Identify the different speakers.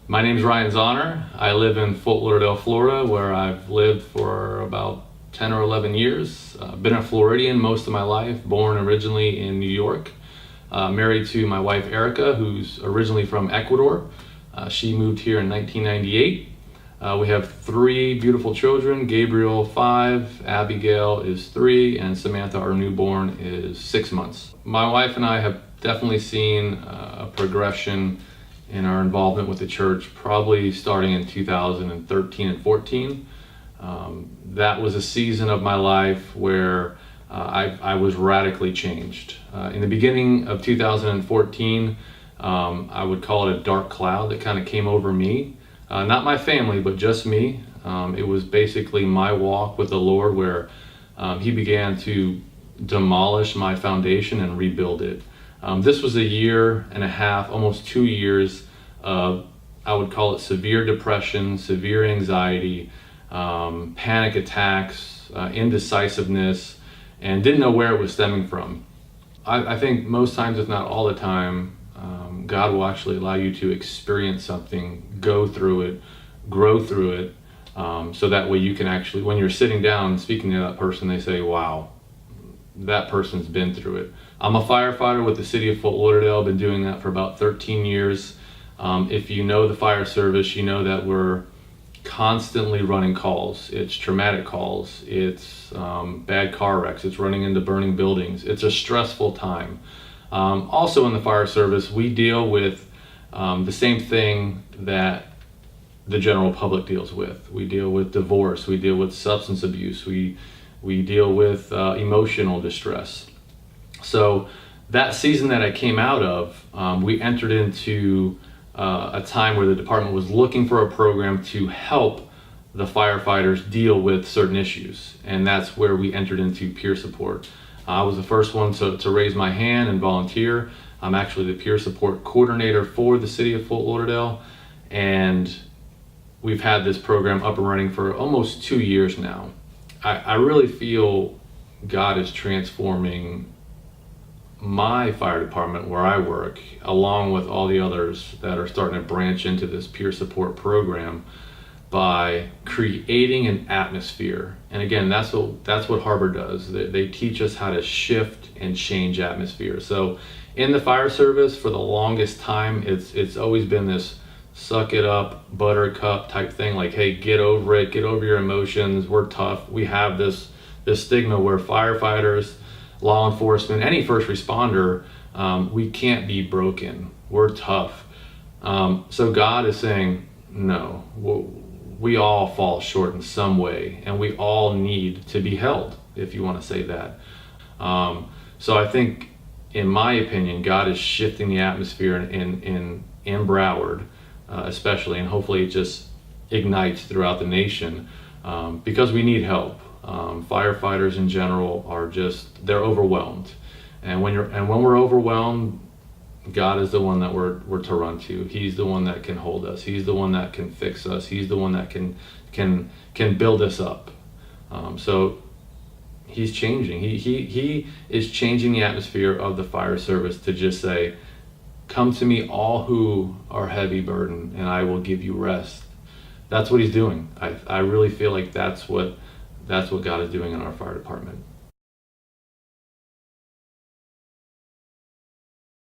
Speaker 1: My name is Ryan Zauner. I live in Fort Lauderdale, Florida, where I've lived for about 10 or 11 years. Been a Floridian most of my life, born originally in New York. Married to my wife Erica, who's originally from Ecuador. She moved here in 1998. We have 3 beautiful children, Gabriel 5, Abigail is 3, and Samantha, our newborn, is 6 months. My wife and I have definitely seen a progression in our involvement with the church, probably starting in 2013 and 14. That was a season of my life where I was radically changed. In the beginning of 2014, I would call it a dark cloud that kind of came over me. Not my family, but just me. It was basically my walk with the Lord where He began to demolish my foundation and rebuild it. This was a year and a half, almost 2 years of, I would call it severe depression, severe anxiety, panic attacks, indecisiveness, and didn't know where it was stemming from. I think most times, if not all the time, God will actually allow you to experience something, go through it, grow through it, so that way you can actually, when you're sitting down speaking to that person, they say, wow, that person's been through it. I'm a firefighter with the city of Fort Lauderdale. I've been doing that for about 13 years. If you know the fire service, you know that we're constantly running calls. It's traumatic calls, it's bad car wrecks, it's running into burning buildings. It's a stressful time. Also in the fire service, we deal with the same thing that the general public deals with. We deal with divorce, we deal with substance abuse, we deal with emotional distress. So that season that I came out of, we entered into a time where the department was looking for a program to help the firefighters deal with certain issues, and that's where we entered into peer support. I was the first one to raise my hand and volunteer. I'm actually the peer support coordinator for the city of Fort Lauderdale, and we've had this program up and running for almost 2 years now. I really feel God is transforming my fire department where I work, along with all the others that are starting to branch into this peer support program, by creating an atmosphere. And again, that's what Harbour does. They teach us how to shift and change atmosphere. So in the fire service, for the longest time, it's always been this suck it up, buttercup type thing, like, hey, get over it, get over your emotions, we're tough. We have this stigma where firefighters, law enforcement, any first responder, we can't be broken, we're tough. So God is saying, no, we all fall short in some way, and we all need to be held, if you want to say that. So I think, in my opinion, God is shifting the atmosphere in Broward, especially, and hopefully it just ignites throughout the nation, because we need help. Firefighters in general are they're overwhelmed, and when we're overwhelmed, God is the one that we're to run to. He's the one that can hold us. He's the one that can fix us. He's the one that can build us up. So He's changing. He is changing the atmosphere of the fire service to just say, come to me all who are heavy burdened, and I will give you rest. That's what He's doing. I really feel like that's what God is doing in our fire department.